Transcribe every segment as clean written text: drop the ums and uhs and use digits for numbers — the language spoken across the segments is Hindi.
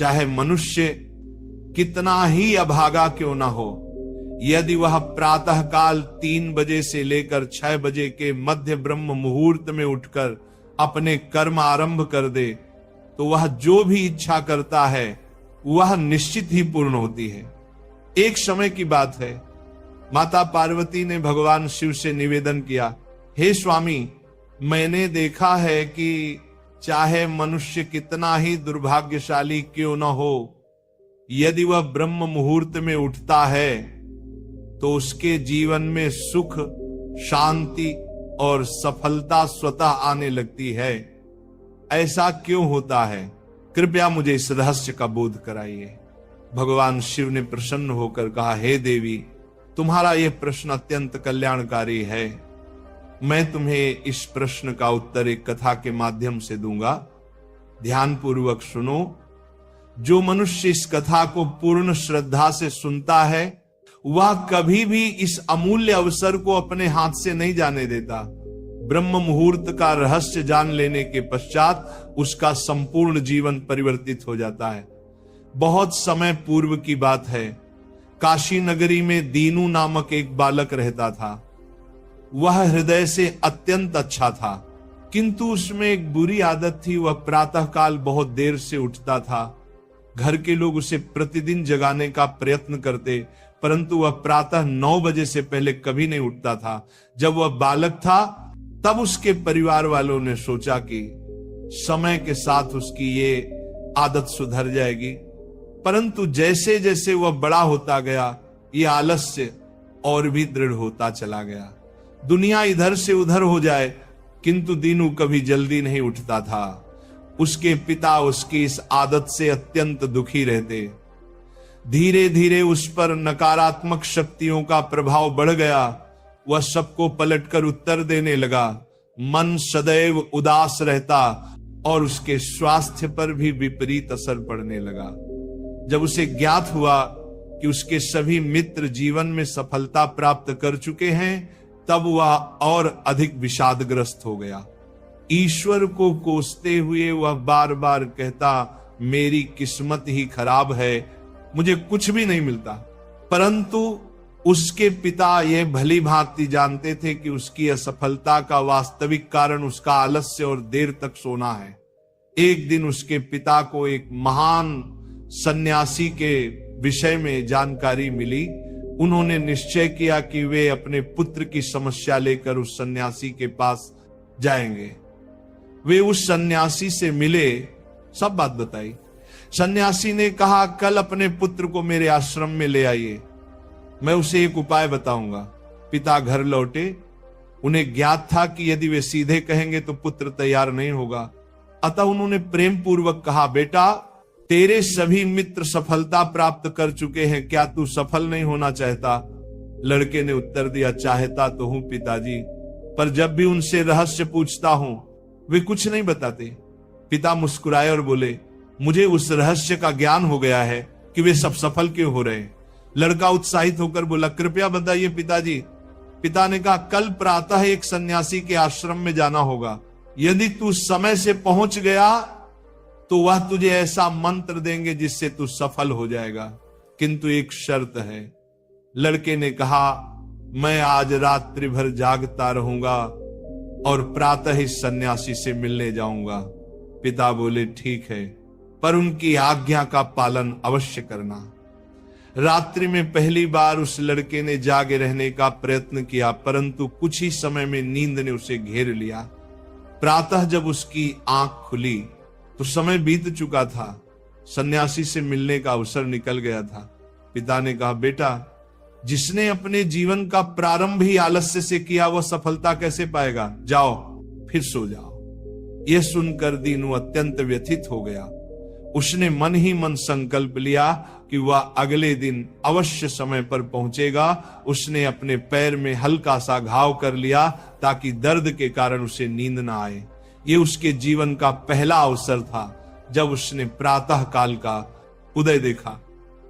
चाहे मनुष्य कितना ही अभागा क्यों ना हो, यदि वह प्रातः काल 3 बजे से लेकर 6 बजे के मध्य ब्रह्म मुहूर्त में उठकर अपने कर्म आरंभ कर दे, तो वह जो भी इच्छा करता है वह निश्चित ही पूर्ण होती है। एक समय की बात है, माता पार्वती ने भगवान शिव से निवेदन किया, हे स्वामी, मैंने देखा है कि चाहे मनुष्य कितना ही दुर्भाग्यशाली क्यों न हो, यदि वह ब्रह्म मुहूर्त में उठता है तो उसके जीवन में सुख, शांति और सफलता स्वतः आने लगती है। ऐसा क्यों होता है? कृपया मुझे इस रहस्य का बोध कराइए। भगवान शिव ने प्रसन्न होकर कहा, हे देवी, तुम्हारा यह प्रश्न अत्यंत कल्याणकारी है। मैं तुम्हें इस प्रश्न का उत्तर एक कथा के माध्यम से दूंगा। ध्यानपूर्वक सुनो। जो मनुष्य इस कथा को पूर्ण श्रद्धा से सुनता है वह कभी भी इस अमूल्य अवसर को अपने हाथ से नहीं जाने देता। ब्रह्म मुहूर्त का रहस्य जान लेने के पश्चात उसका संपूर्ण जीवन परिवर्तित हो जाता है। बहुत समय पूर्व की बात है, काशी नगरी में दीनू नामक एक बालक रहता था। वह हृदय से अत्यंत अच्छा था, किंतु उसमें एक बुरी आदत थी। वह प्रातः काल बहुत देर से उठता था। घर के लोग उसे प्रतिदिन जगाने का प्रयत्न करते, परंतु वह प्रातः 9 बजे से पहले कभी नहीं उठता था। जब वह बालक था तब उसके परिवार वालों ने सोचा कि समय के साथ उसकी ये आदत सुधर जाएगी, परंतु जैसे जैसे वह बड़ा होता गया ये आलस्य और भी दृढ़ होता चला गया। दुनिया इधर से उधर हो जाए, किंतु दीनू कभी जल्दी नहीं उठता था। उसके पिता उसकी इस आदत से अत्यंत दुखी रहते। धीरे धीरे उस पर नकारात्मक शक्तियों का प्रभाव बढ़ गया। वह सबको पलटकर उत्तर देने लगा, मन सदैव उदास रहता और उसके स्वास्थ्य पर भी विपरीत असर पड़ने लगा। जब उसे ज्ञात हुआ कि उसके सभी मित्र जीवन में सफलता प्राप्त कर चुके हैं, तब वह और अधिक विषादग्रस्त हो गया। ईश्वर को कोसते हुए वह बार बार कहता, मेरी किस्मत ही खराब है, मुझे कुछ भी नहीं मिलता। परंतु उसके पिता यह भली भांति जानते थे कि उसकी असफलता का वास्तविक कारण उसका आलस्य और देर तक सोना है। एक दिन उसके पिता को एक महान सन्यासी के विषय में जानकारी मिली। उन्होंने निश्चय किया कि वे अपने पुत्र की समस्या लेकर उस सन्यासी के पास जाएंगे। वे उस सन्यासी से मिले, सब बात बताई। सन्यासी ने कहा, कल अपने पुत्र को मेरे आश्रम में ले आइए, मैं उसे एक उपाय बताऊंगा। पिता घर लौटे। उन्हें ज्ञात था कि यदि वे सीधे कहेंगे तो पुत्र तैयार नहीं होगा, अतः उन्होंने प्रेम पूर्वक कहा, बेटा, तेरे सभी मित्र सफलता प्राप्त कर चुके हैं, क्या तू सफल नहीं होना चाहता? लड़के ने उत्तर दिया, चाहता तो हूं पिताजी, पर जब भी उनसे रहस्य पूछता हूं वे कुछ नहीं बताते। पिता मुस्कुराए और बोले, मुझे उस रहस्य का ज्ञान हो गया है कि वे सब सफल क्यों हो रहे। लड़का उत्साहित होकर बोला, कृपया बताइए पिताजी। पिता ने कहा, कल प्रातः एक सन्यासी के आश्रम में जाना होगा। यदि तू समय से पहुंच गया तो वह तुझे ऐसा मंत्र देंगे जिससे तू सफल हो जाएगा, किंतु एक शर्त है। लड़के ने कहा, मैं आज रात्रि भर जागता रहूंगा और प्रातः इस सन्यासी से मिलने जाऊंगा। पिता बोले, ठीक है, पर उनकी आज्ञा का पालन अवश्य करना। रात्रि में पहली बार उस लड़के ने जागे रहने का प्रयत्न किया, परंतु कुछ ही समय में नींद ने उसे घेर लिया। प्रातः जब उसकी आंख खुली तो समय बीत चुका था, सन्यासी से मिलने का अवसर निकल गया था। पिता ने कहा, बेटा, जिसने अपने जीवन का प्रारंभ ही आलस्य से किया वह सफलता कैसे पाएगा? जाओ फिर सो जाओ। यह सुनकर दीनू अत्यंत व्यथित हो गया। उसने मन ही मन संकल्प लिया कि वह अगले दिन अवश्य समय पर पहुंचेगा। उसने अपने पैर में हल्का सा घाव कर लिया ताकि दर्द के कारण उसे नींद ना आए। ये उसके जीवन का पहला अवसर था जब उसने प्रातः काल का उदय देखा।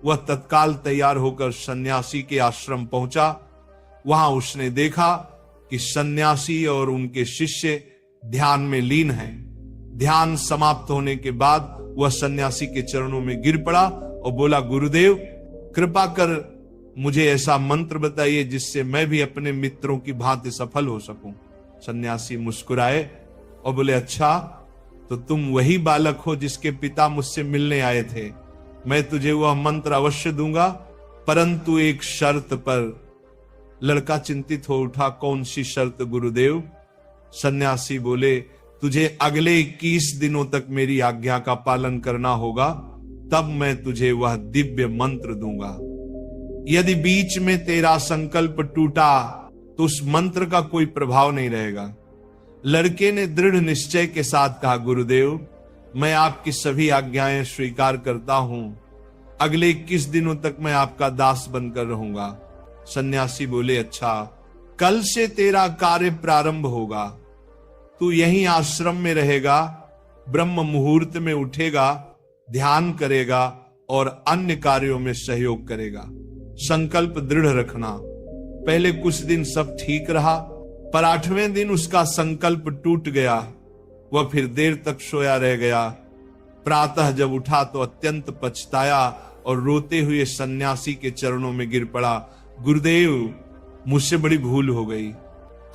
वह तत्काल तैयार होकर सन्यासी के आश्रम पहुंचा। वहां उसने देखा कि सन्यासी और उनके शिष्य ध्यान में लीन हैं। ध्यान समाप्त होने के बाद वह सन्यासी के चरणों में गिर पड़ा और बोला, गुरुदेव कृपा कर मुझे ऐसा मंत्र बताइए जिससे मैं भी अपने मित्रों की भांति सफल हो सकूं। सन्यासी मुस्कुराए और बोले, अच्छा तो तुम वही बालक हो जिसके पिता मुझसे मिलने आए थे। मैं तुझे वह मंत्र अवश्य दूंगा, परंतु एक शर्त पर। लड़का चिंतित हो उठा, कौन सी शर्त गुरुदेव? सन्यासी बोले, तुझे अगले 21 दिनों तक मेरी आज्ञा का पालन करना होगा, तब मैं तुझे वह दिव्य मंत्र दूंगा। यदि बीच में तेरा संकल्प टूटा तो उस मंत्र का कोई प्रभाव नहीं रहेगा। लड़के ने दृढ़ निश्चय के साथ कहा, गुरुदेव मैं आपकी सभी आज्ञाएं स्वीकार करता हूं, अगले 21 दिनों तक मैं आपका दास बनकर रहूंगा। सन्यासी बोले, अच्छा कल से तेरा कार्य प्रारंभ होगा, तू यहीं आश्रम में रहेगा, ब्रह्म मुहूर्त में उठेगा, ध्यान करेगा और अन्य कार्यों में सहयोग करेगा। संकल्प दृढ़ रखना। पहले कुछ दिन सब ठीक रहा, पर 8वें दिन उसका संकल्प टूट गया। वह फिर देर तक सोया रह गया। प्रातः जब उठा तो अत्यंत पछताया और रोते हुए सन्यासी के चरणों में गिर पड़ा, गुरुदेव मुझसे बड़ी भूल हो गई,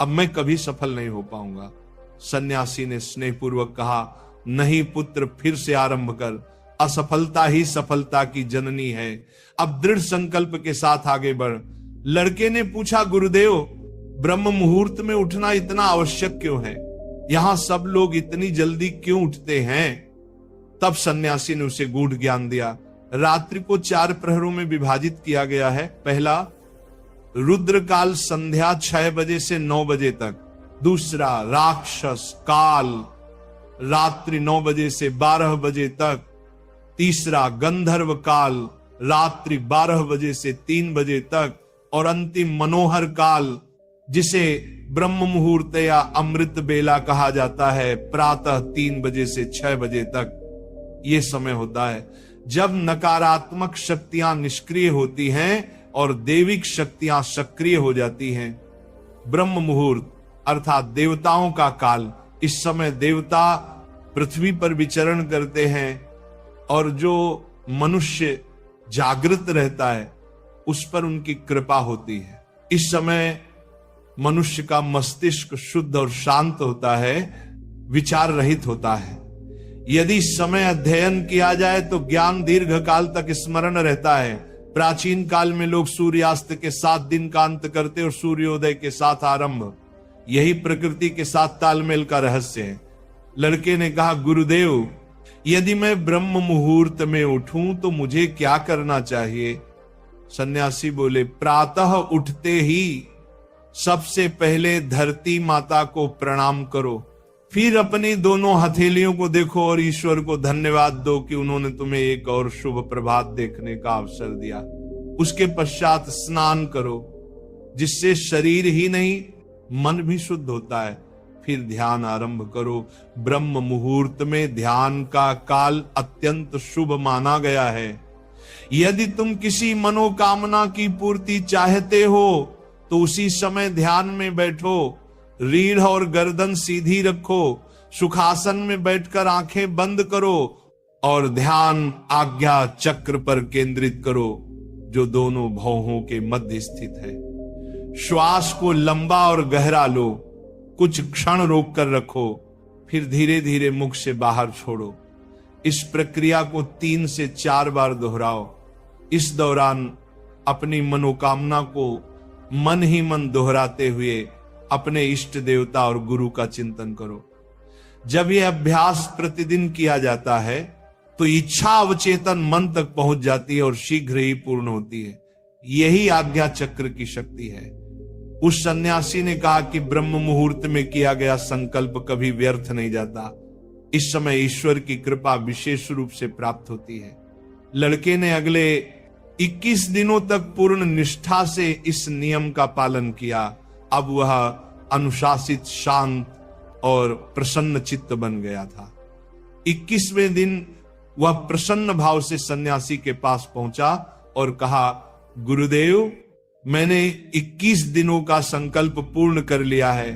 अब मैं कभी सफल नहीं हो पाऊंगा। सन्यासी ने स्नेहपूर्वक कहा, नहीं पुत्र, फिर से आरंभ कर, असफलता ही सफलता की जननी है। अब दृढ़ संकल्प के साथ आगे बढ़। लड़के ने पूछा, गुरुदेव ब्रह्म मुहूर्त में उठना इतना आवश्यक क्यों है? यहां सब लोग इतनी जल्दी क्यों उठते हैं? तब सन्यासी ने उसे गूढ़ ज्ञान दिया। रात्रि को 4 प्रहरों में विभाजित किया गया है। पहला, रुद्रकाल संध्या 6 बजे से 9 बजे तक। दूसरा, राक्षस काल रात्रि 9 बजे से 12 बजे तक। तीसरा, गंधर्व काल रात्रि 12 बजे से 3 बजे तक। और अंतिम, मनोहर काल, जिसे ब्रह्म मुहूर्त या अमृत बेला कहा जाता है, प्रातः 3 बजे से 6 बजे तक। यह समय होता है जब नकारात्मक शक्तियां निष्क्रिय होती हैं और देविक शक्तियां सक्रिय हो जाती हैं। ब्रह्म मुहूर्त अर्थात देवताओं का काल। इस समय देवता पृथ्वी पर विचरण करते हैं और जो मनुष्य जागृत रहता है उस पर उनकी कृपा होती है। इस समय मनुष्य का मस्तिष्क शुद्ध और शांत होता है, विचार रहित होता है। यदि समय अध्ययन किया जाए तो ज्ञान दीर्घ काल तक स्मरण रहता है। प्राचीन काल में लोग सूर्यास्त के साथ दिन का अंत करते और सूर्योदय के साथ आरंभ। यही प्रकृति के साथ तालमेल का रहस्य है। लड़के ने कहा, गुरुदेव यदि मैं ब्रह्म मुहूर्त में उठूं तो मुझे क्या करना चाहिए? सन्यासी बोले, प्रातः उठते ही सबसे पहले धरती माता को प्रणाम करो, फिर अपनी दोनों हथेलियों को देखो और ईश्वर को धन्यवाद दो कि उन्होंने तुम्हें एक और शुभ प्रभात देखने का अवसर दिया। उसके पश्चात स्नान करो, जिससे शरीर ही नहीं मन भी शुद्ध होता है। फिर ध्यान आरंभ करो। ब्रह्म मुहूर्त में ध्यान का काल अत्यंत शुभ माना गया है। यदि तुम किसी मनोकामना की पूर्ति चाहते हो तो उसी समय ध्यान में बैठो, रीढ़ और गर्दन सीधी रखो, सुखासन में बैठकर आंखें बंद करो और ध्यान आज्ञा चक्र पर केंद्रित करो, जो दोनों भौहों के मध्य स्थित है। श्वास को लंबा और गहरा लो, कुछ क्षण रोक कर रखो, फिर धीरे धीरे मुख से बाहर छोड़ो। इस प्रक्रिया को 3 से 4 बार दोहराओ। इस दौरान अपनी मनोकामना को मन ही मन दोहराते हुए अपने इष्ट देवता और गुरु का चिंतन करो। जब यह अभ्यास प्रतिदिन किया जाता है तो इच्छा अवचेतन मन तक पहुंच जाती है और शीघ्र ही पूर्ण होती है। यही आज्ञा चक्र की शक्ति है। उस सन्यासी ने कहा कि ब्रह्म मुहूर्त में किया गया संकल्प कभी व्यर्थ नहीं जाता। इस समय ईश्वर की कृपा विशेष रूप से प्राप्त होती है। लड़के ने अगले 21 दिनों तक पूर्ण निष्ठा से इस नियम का पालन किया। अब वह अनुशासित, शांत और प्रसन्न चित्त बन गया था। 21वें दिन वह प्रसन्न भाव से सन्यासी के पास पहुंचा और कहा, गुरुदेव मैंने 21 दिनों का संकल्प पूर्ण कर लिया है,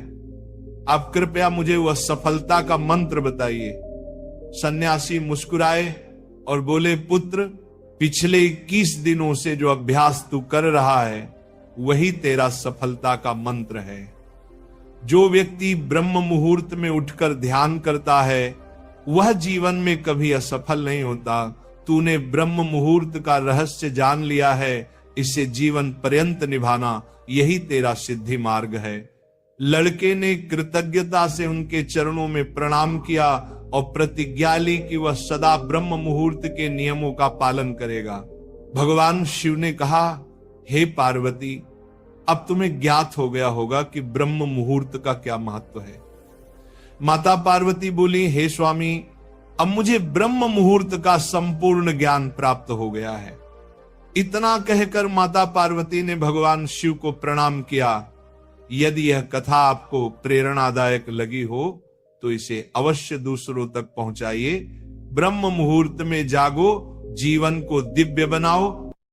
आप कृपया मुझे वह सफलता का मंत्र बताइए। सन्यासी मुस्कुराए और बोले, पुत्र, पिछले 21 दिनों से जो अभ्यास तू कर रहा है वही तेरा सफलता का मंत्र है। जो व्यक्ति ब्रह्म मुहूर्त में उठकर ध्यान करता है वह जीवन में कभी असफल नहीं होता। तूने ब्रह्म मुहूर्त का रहस्य जान लिया है, इसे जीवन पर्यंत निभाना यही तेरा सिद्धि मार्ग है। लड़के ने कृतज्ञता से उनके चरणों में प्रणाम किया और प्रतिज्ञा ली कि वह सदा ब्रह्म मुहूर्त के नियमों का पालन करेगा। भगवान शिव ने कहा, हे पार्वती, अब तुम्हें ज्ञात हो गया होगा कि ब्रह्म मुहूर्त का क्या महत्व है। माता पार्वती बोली, हे स्वामी, अब मुझे ब्रह्म मुहूर्त का संपूर्ण ज्ञान प्राप्त हो गया है। इतना कहकर माता पार्वती ने भगवान शिव को प्रणाम किया। यदि यह कथा आपको प्रेरणादायक लगी हो तो इसे अवश्य दूसरों तक पहुंचाइए। ब्रह्म मुहूर्त में जागो, जीवन को दिव्य बनाओ